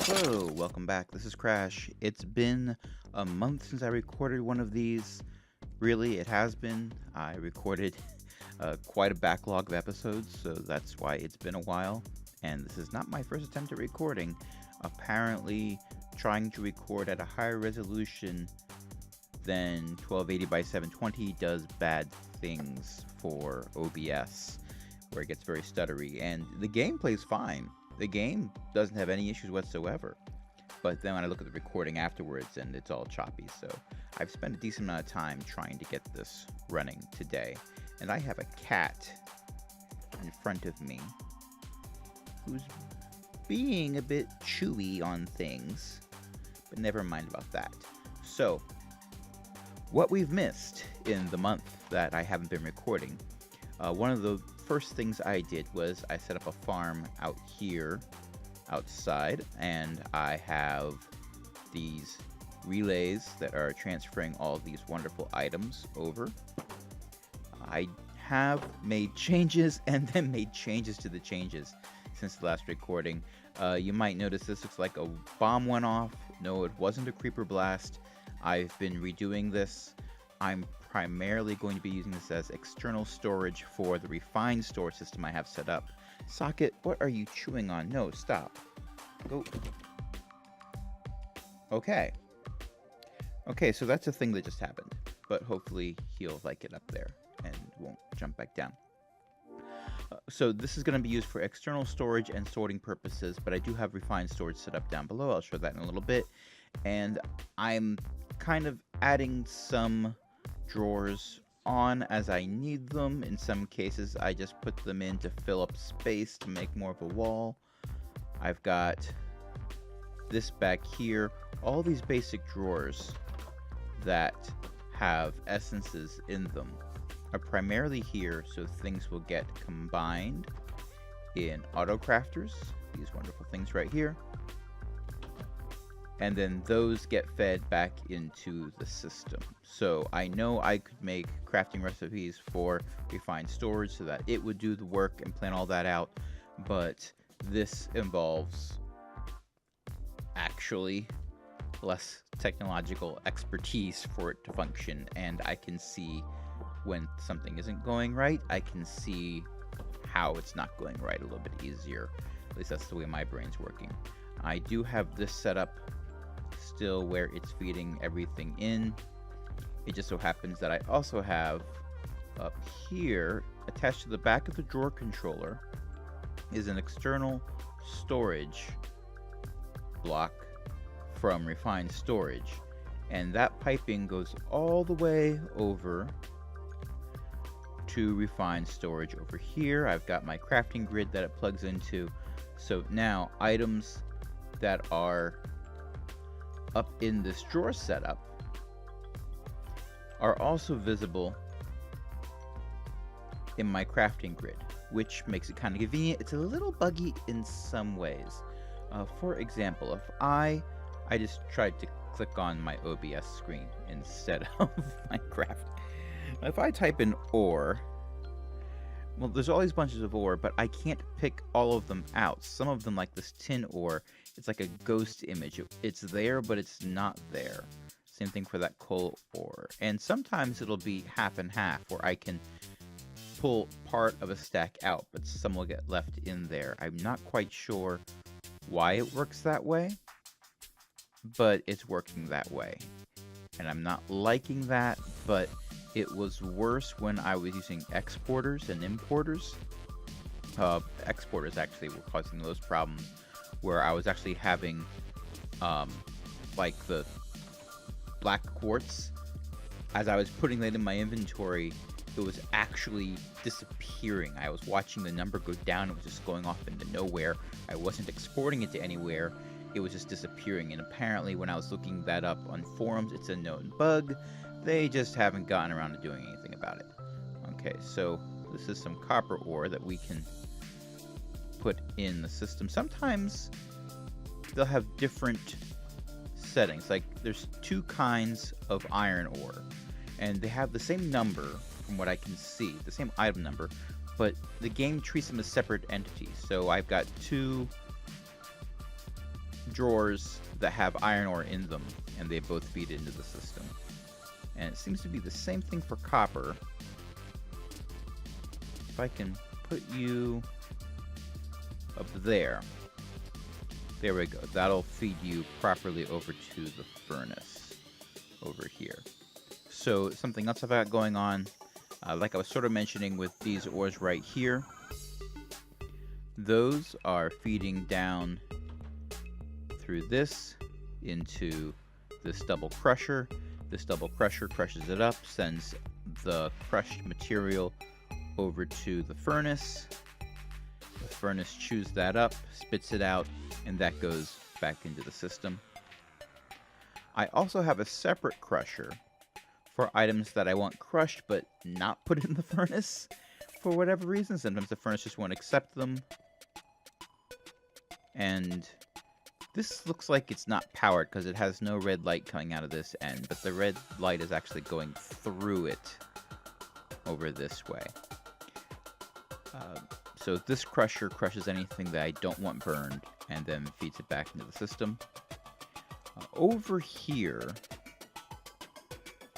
Hello, welcome back. This is Crash. It's been a month since I recorded one of these. Really, it has been. I recorded quite a backlog of episodes, so that's why it's been a while. And this is not my first attempt at recording. Apparently, trying to record at a higher resolution than 1280 by 720 does bad things for OBS, where it gets very stuttery. And the game plays fine. The game doesn't have any issues whatsoever. But then when I look at the recording afterwards, and it's all choppy. So I've spent a decent amount of time trying to get this running today. And I have a cat in front of me who's being a bit chewy on things. But never mind about that. So, what we've missed in the month that I haven't been recording, one of the first things I did was I set up a farm out here outside, and I have these relays that are transferring all these wonderful items over. I have made changes and then made changes to the changes since the last recording. You might notice this looks like a bomb went off. No, it wasn't a creeper blast. I've been redoing this. I'm primarily going to be using this as external storage for the refined store system I have set up. Socket, what are you chewing on? No, stop. Go. Okay. Okay, so that's a thing that just happened. But hopefully he'll like it up there and won't jump back down. So this is going to be used for external storage and sorting purposes, but I do have refined storage set up down below. I'll show that in a little bit. And I'm kind of adding some drawers on as I need them. In some cases, I just put them in to fill up space to make more of a wall. I've got this back here. All these basic drawers that have essences in them are primarily here so things will get combined in auto crafters, these wonderful things right here, and then those get fed back into the system. So I know I could make crafting recipes for refined storage so that it would do the work and plan all that out, but this involves actually less technological expertise for it to function, and I can see when something isn't going right. I can see how it's not going right a little bit easier. At least that's the way my brain's working. I do have this set up still where it's feeding everything in. It just so happens that I also have up here, attached to the back of the drawer controller, is an external storage block from refined storage, and that piping goes all the way over to refined storage over here. I've got my crafting grid that it plugs into, so now items that are up in this drawer setup are also visible in my crafting grid, which makes it kind of convenient. It's a little buggy in some ways. For example, if I just tried to click on my OBS screen instead of Minecraft. If I type in ore, well, there's all these bunches of ore, but I can't pick all of them out. Some of them, like this tin ore, it's like a ghost image. It's there, but it's not there. Same thing for that coal ore. And sometimes it'll be half and half, where I can pull part of a stack out, but some will get left in there. I'm not quite sure why it works that way, but it's working that way. And I'm not liking that, but it was worse when I was using exporters and importers. Exporters actually were causing those problems, where I was actually having like the black quartz, as I was putting that in my inventory, it was actually disappearing. I was watching the number go down. It was just going off into nowhere. I wasn't exporting it to anywhere. It was just disappearing. And apparently when I was looking that up on forums, it's a known bug. They just haven't gotten around to doing anything about it. Okay, so this is some copper ore that we can put in the system. Sometimes they'll have different settings. Like there's two kinds of iron ore, and they have the same number from what I can see, the same item number, but the game treats them as separate entities. So I've got 2 drawers that have iron ore in them, and they both feed into the system. And it seems to be the same thing for copper. If I can put you up there. There we go. That'll feed you properly over to the furnace over here. So something else I've got going on, like I was sort of mentioning with these ores right here, those are feeding down through this into this double crusher. This double crusher crushes it up, sends the crushed material over to the furnace. The furnace chews that up, spits it out, and that goes back into the system. I also have a separate crusher for items that I want crushed but not put in the furnace for whatever reason. Sometimes the furnace just won't accept them. And this looks like it's not powered because it has no red light coming out of this end, but the red light is actually going through it over this way. So this crusher crushes anything that I don't want burned and then feeds it back into the system. Over here,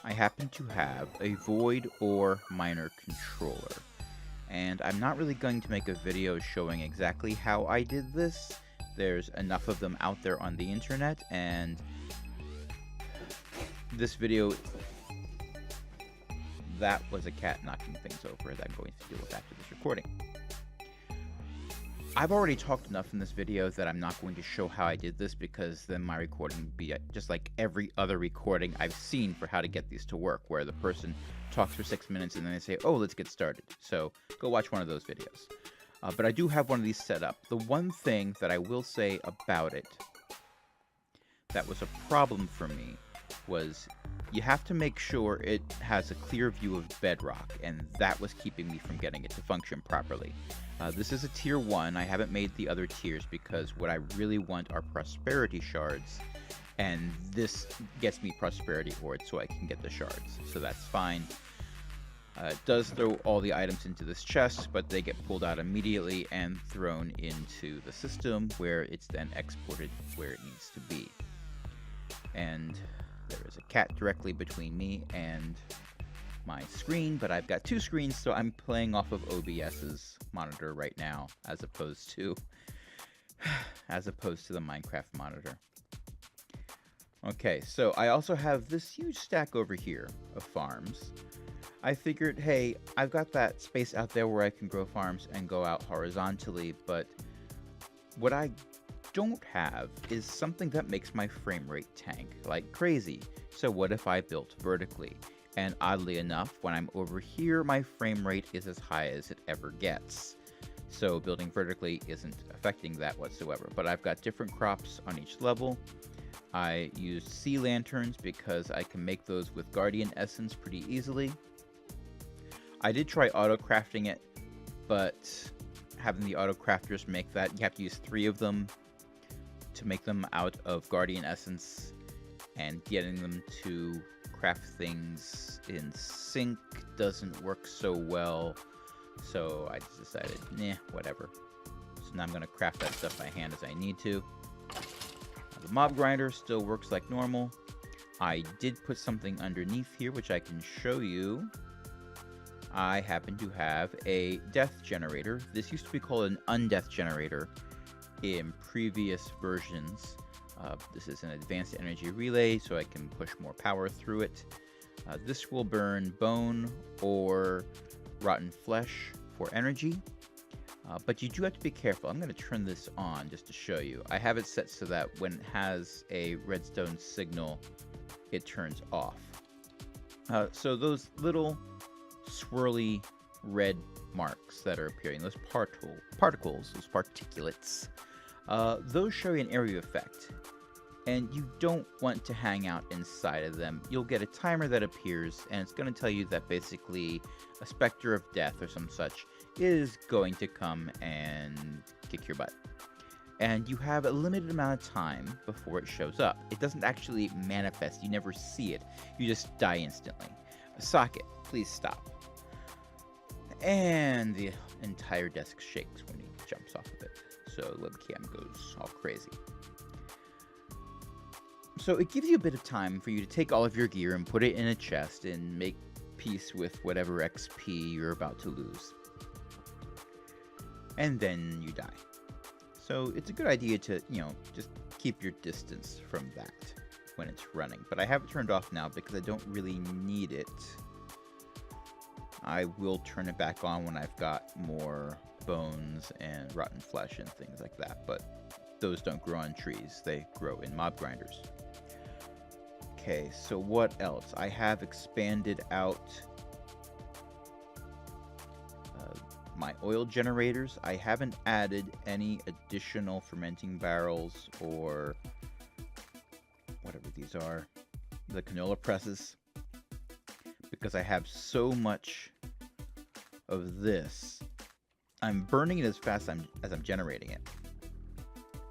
I happen to have a void ore miner controller. And I'm not really going to make a video showing exactly how I did this. There's enough of them out there on the internet, and this video, that was a cat knocking things over that I'm going to deal with after this recording. I've already talked enough in this video that I'm not going to show how I did this, because then my recording would be just like every other recording I've seen for how to get these to work, where the person talks for 6 minutes and then they say, oh, let's get started. So go watch one of those videos. But I do have one of these set up. The one thing that I will say about it that was a problem for me was you have to make sure it has a clear view of bedrock, and that was keeping me from getting it to function properly. This is a tier 1. I haven't made the other tiers because what I really want are prosperity shards, and this gets me prosperity ores so I can get the shards, so that's fine. It does throw all the items into this chest, but they get pulled out immediately and thrown into the system, where it's then exported where it needs to be. And there is a cat directly between me and my screen, but I've got 2 screens, so I'm playing off of OBS's monitor right now, as opposed to the Minecraft monitor. Okay, so I also have this huge stack over here of farms. I figured, hey, I've got that space out there where I can grow farms and go out horizontally, but what I don't have is something that makes my frame rate tank like crazy. So what if I built vertically? And oddly enough, when I'm over here, my frame rate is as high as it ever gets. So building vertically isn't affecting that whatsoever. But I've got different crops on each level. I used sea lanterns because I can make those with Guardian Essence pretty easily. I did try auto-crafting it, but having the auto-crafters make that, you have to use 3 of them to make them out of Guardian Essence, and getting them to craft things in sync doesn't work so well, so I just decided, nah, whatever. So now I'm going to craft that stuff by hand as I need to. The mob grinder still works like normal. I did put something underneath here, which I can show you. I happen to have a death generator. This used to be called an undeath generator in previous versions. This is an advanced energy relay, so I can push more power through it. This will burn bone or rotten flesh for energy, but you do have to be careful. I'm going to turn this on just to show you. I have it set so that when it has a redstone signal, it turns off. So those little swirly red marks that are appearing, those particles, those particulates, those show you an area effect, and you don't want to hang out inside of them. You'll get a timer that appears, and it's going to tell you that basically a specter of death or some such is going to come and kick your butt. And you have a limited amount of time before it shows up. It doesn't actually manifest. You never see it. You just die instantly. Socket, please stop. And the entire desk shakes when he jumps off of it. So the webcam goes all crazy. So it gives you a bit of time for you to take all of your gear and put it in a chest and make peace with whatever XP you're about to lose. And then you die. So it's a good idea to, just keep your distance from that when it's running. But I have it turned off now because I don't really need it. I will turn it back on when I've got more bones and rotten flesh and things like that. But those don't grow on trees. They grow in mob grinders. Okay, so what else? I have expanded out my oil generators. I haven't added any additional fermenting barrels or whatever these are, the canola presses, because I have so much of this. I'm burning it as fast as I'm generating it,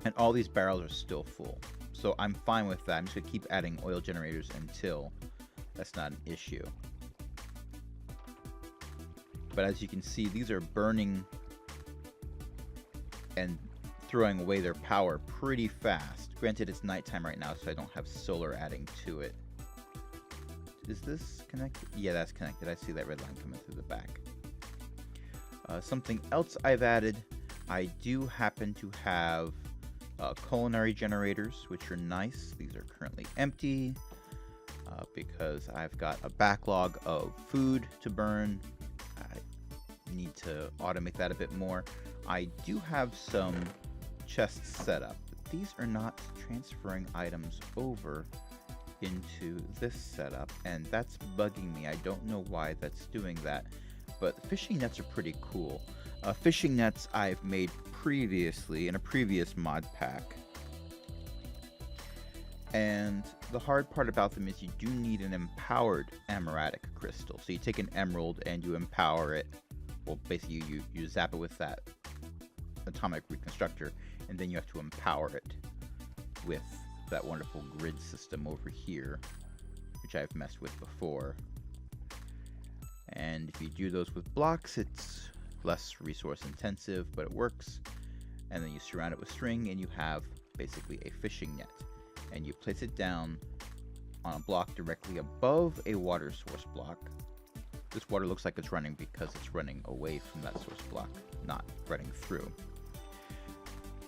and all these barrels are still full. So I'm fine with that. I'm just going to keep adding oil generators until that's not an issue. But as you can see, these are burning and throwing away their power pretty fast. Granted, it's nighttime right now, so I don't have solar adding to it. Is this connected? Yeah, that's connected. I see that red line coming through the back. Something else I've added, I do happen to have culinary generators, which are nice. These are currently empty because I've got a backlog of food to burn. I need to automate that a bit more. I do have some chests set up. These are not transferring items over into this setup, and that's bugging me. I don't know why that's doing that, but fishing nets are pretty cool. Fishing nets I've made previously in a previous mod pack, and the hard part about them is you do need an empowered amaratic crystal. So you take an emerald and you empower it. Well, basically you zap it with that atomic reconstructor, and then you have to empower it with that wonderful grid system over here, which I've messed with before. And if you do those with blocks, it's less resource intensive, but it works. And then you surround it with string and you have basically a fishing net, and you place it down on a block directly above a water source block. This water looks like it's running because it's running away from that source block, not running through.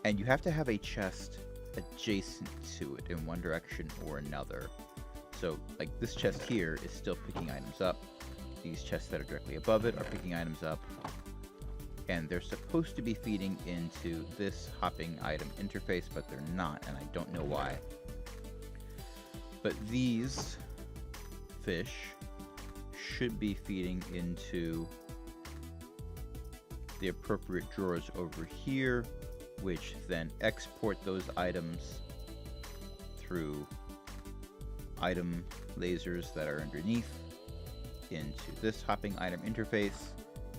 And you have to have a chest adjacent to it in one direction or another. So like this chest here is still picking items up. These chests that are directly above it are picking items up. And they're supposed to be feeding into this hopping item interface, but they're not, and I don't know why. But these fish should be feeding into the appropriate drawers over here, which then export those items through item lasers that are underneath into this hopping item interface.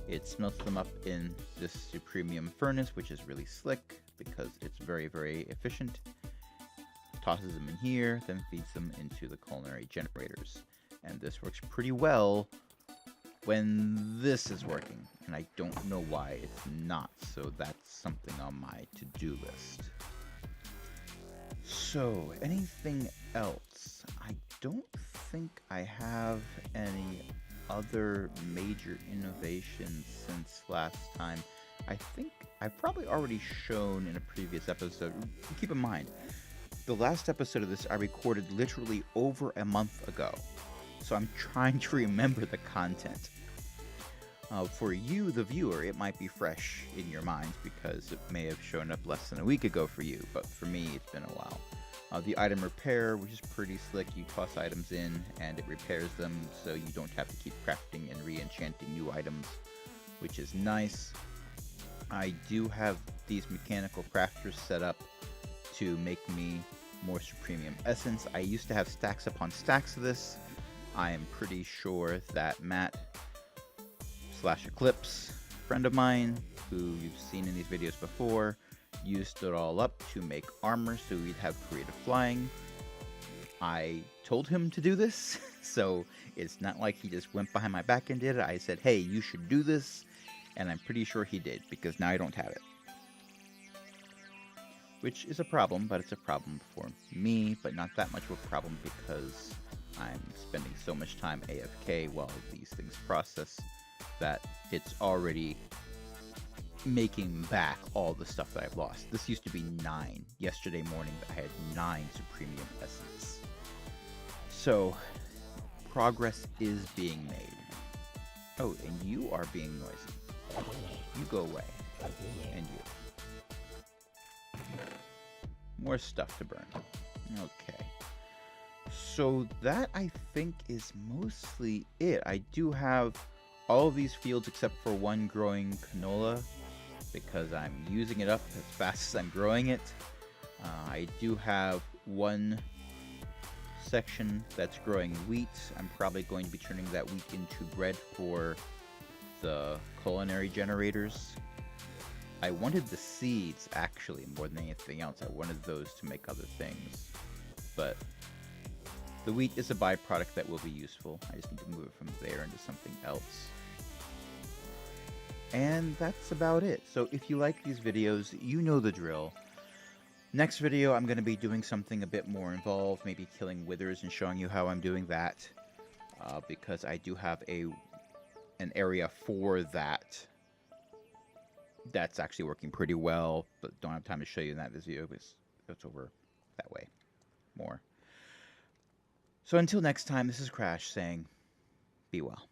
It smelts them up in this supremium furnace, which is really slick because it's very, very efficient. Tosses them in here, then feeds them into the culinary generators. And this works pretty well when this is working, and I don't know why it's not, so that's something on my to-do list. So, anything else? I don't think I have any other major innovations since last time. I think I've probably already shown in a previous episode. Keep in mind, the last episode of this I recorded literally over a month ago, so I'm trying to remember the content. For you, the viewer, it might be fresh in your mind because it may have shown up less than a week ago for you, but for me, it's been a while. The item repair, which is pretty slick. You toss items in and it repairs them, so you don't have to keep crafting and re-enchanting new items, which is nice. I do have these mechanical crafters set up to make me more Supremium Essence. I used to have stacks upon stacks of this. I am pretty sure that Matt / Eclipse, friend of mine, who you've seen in these videos before, used it all up to make armor so we'd have creative flying. I told him to do this, so it's not like he just went behind my back and did it. I said, hey, you should do this, And I'm pretty sure he did, because now I don't have it. Which is a problem, but it's a problem for me, but not that much of a problem because I'm spending so much time AFK while these things process that it's already making back all the stuff that I've lost. This used to be 9. Yesterday morning I had 9 Supremium Essence. So, progress is being made. Oh, and you are being noisy. You go away. And you. More stuff to burn. Okay. So that, I think, is mostly it. I do have all of these fields except for one growing canola, because I'm using it up as fast as I'm growing it. I do have one section that's growing wheat. I'm probably going to be turning that wheat into bread for the culinary generators. I wanted the seeds, actually, more than anything else. I wanted those to make other things. But the wheat is a byproduct that will be useful. I just need to move it from there into something else. And that's about it. So if you like these videos, you know the drill. Next video, I'm going to be doing something a bit more involved, maybe killing withers and showing you how I'm doing that. Because I do have an area for that. That's actually working pretty well, but don't have time to show you in that video because it's over that way more. So until next time, this is Crash saying, be well.